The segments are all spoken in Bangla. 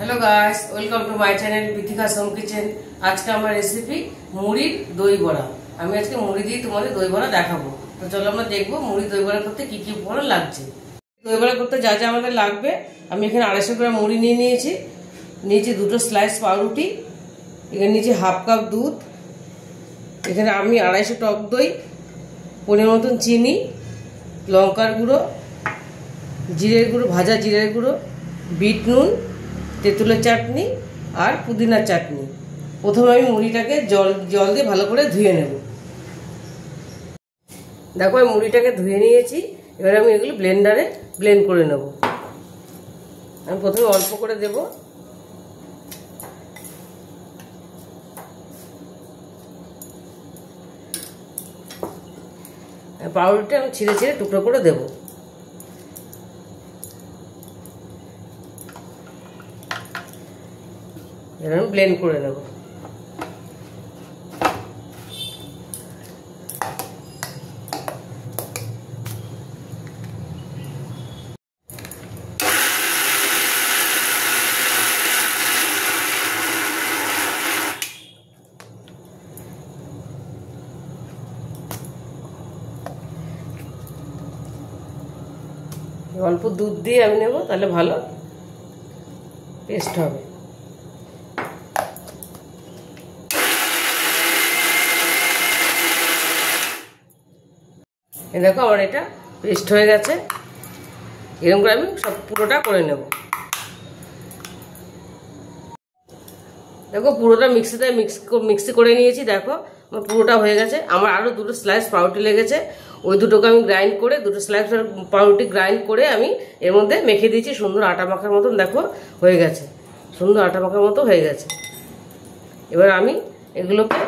Hello guys, welcome to my channel Bithika's home kitchen. আজকে আমার রেসিপি মুড়ির দই বড়া। আমি আজকে মুড়ি দিয়ে তোমাদের দই বড়া দেখাবো। তো চলো আমরা দেখবো মুড়ি দই বড়া করতে কি কি উপকরণ লাগছে। দই বড়া করতে যা যা আমাদের লাগবে, আমি এখানে 250 গ্রাম মুড়ি নিয়ে নিয়েছি, নিয়েছি 2 স্লাইস পাউরুটি, এখানে নিয়েছি হাফ কাপ দুধ, এখানে আমি 250 টক দই, পরিমাণ মতন চিনি, লঙ্কার গুঁড়ো, জিরের গুঁড়ো, ভাজা জিরের গুঁড়ো, বিট নুন, তেঁতুলের চাটনি আর পুদিনার চাটনি। প্রথমে আমি মুড়িটাকে জল দিয়ে ভালো করে ধুয়ে নেব। দেখো আমি মুড়িটাকে ধুয়ে নিয়েছি, এবার আমি এগুলো ব্লেন্ডারে ব্লেন্ড করে নেব। আমি প্রথমে অল্প করে দেব, পাউডারটা আমি ছিঁড়ে ছিঁড়ে টুকরো করে দেবো। এবার আমি ব্লেন্ড করে নেব। অল্প দুধ দিয়ে আমি নেব, তাহলে ভালো পেস্ট হবে। দেখো আমার এটা পেস্ট হয়ে গেছে। এরকম করে আমি সব পুরোটা করে নেব। দেখো পুরোটা মিক্সি করে নিয়েছি। দেখো আমার পুরোটা হয়ে গেছে। আমার আরও 2 স্লাইস পাউরুটি লেগেছে, ওই দুটোকে আমি গ্রাইন্ড করে 2 স্লাইস পাউরুটি গ্রাইন্ড করে আমি এর মধ্যে মেখে দিয়েছি। সুন্দর আটা মাখার মতন দেখো হয়ে গেছে, সুন্দর আটা মাখার মতো হয়ে গেছে। এবার আমি এগুলোকে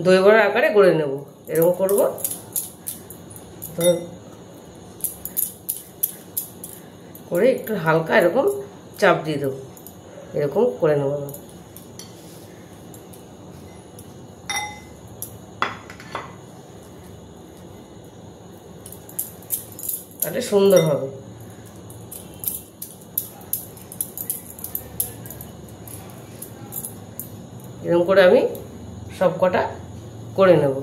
দই বড়ার আকারে গড়ে নেব। এরকম করব, করে একটু হালকা এরকম চাপ দিয়ে দেবো। এরকম করে নেব, তাহলে সুন্দর হবে। এরকম করে আমি সব কটা করে নেব।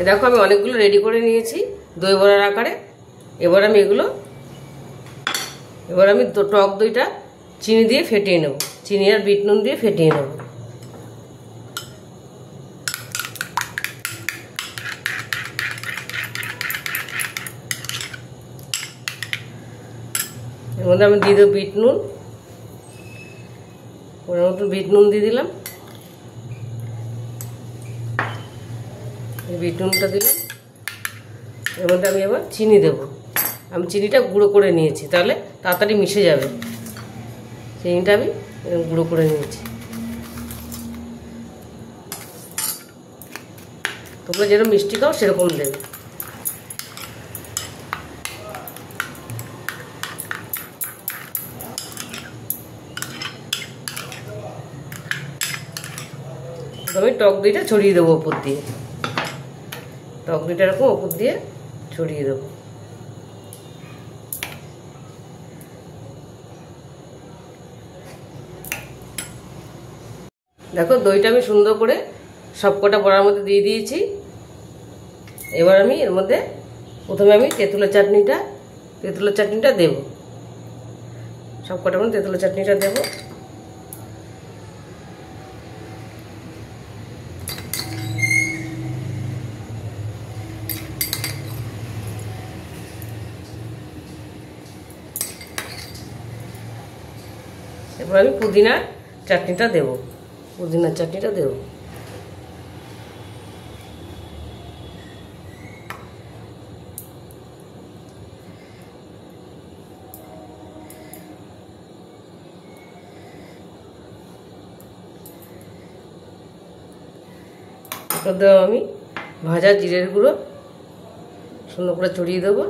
দেখো আমি অনেকগুলো রেডি করে নিয়েছি দই বড়ার আকারে। এবার আমি টক দইটা চিনি দিয়ে ফেটিয়ে নেব, চিনি আর বিট নুন দিয়ে ফেটিয়ে নেব। এর মধ্যে আমি দিয়ে দেবো বিট নুন, ওর মতো বিট নুন দিয়ে দিলাম। বিট নুনটা দিলাম। এর মধ্যে আমি এবার চিনি দেবো। আমি চিনিটা গুঁড়ো করে নিয়েছি, তাহলে তাড়াতাড়ি মিশে যাবে। চিনিটা আমি গুঁড়ো করে নিয়েছি। তোমরা যেরকম মিষ্টি খাও সেরকম দেবে। আমি টক দইটা ছড়িয়ে দেবো ওপর দিয়ে। টক দইটা এরকম ওপর দিয়ে ছড়িয়ে দেবো। দেখো দইটা আমি সুন্দর করে সবকটা বড়ার মধ্যে দিয়ে দিয়েছি। এবার আমি এর মধ্যে প্রথমে আমি তেঁতুলের চাটনিটা দেব। সবকটার মধ্যে তেঁতুলের চাটনিটা দেব। এবার আমি পুদিনার চাটনিটা দেব। আমি ভাজা জিরের গুঁড়ো সুন্দর করে ছড়িয়ে দেবো।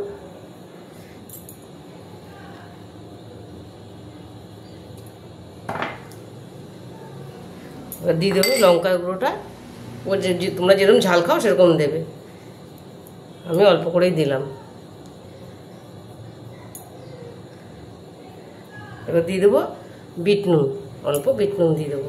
দিয়ে দেবো লঙ্কার গুঁড়োটা, ও যে তোমরা যেরকম ঝাল খাও সেরকম দেবে। আমি অল্প করেই দিলাম। এবার দিয়ে দেবো বিট নুন, অল্প বিট নুন দিয়ে দেবো।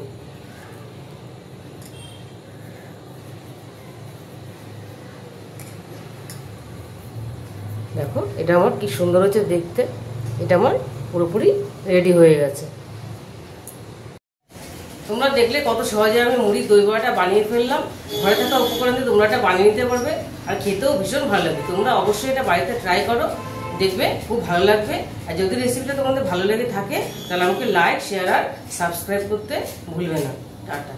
দেখো এটা আমার কি সুন্দর হচ্ছে দেখতে, এটা আমার পুরোপুরি রেডি হয়ে গেছে। তোমরা দেখলে কত সহজে আমি মুড়ির দই বড়াটা বানিয়ে ফেললাম। ঘরে থাকা উপকরণ দিয়ে তোমরা এটা বানিয়ে নিতে পারবে, আর খেতেও ভীষণ ভালো লাগবে। তোমরা অবশ্যই এটা বাড়িতে ট্রাই করো, দেখবে খুব ভালো লাগবে। আর যদি রেসিপিটা তোমাদের ভালো লেগে থাকে তাহলে আমাকে লাইক, শেয়ার আর সাবস্ক্রাইব করতে ভুলবে না। টাটা।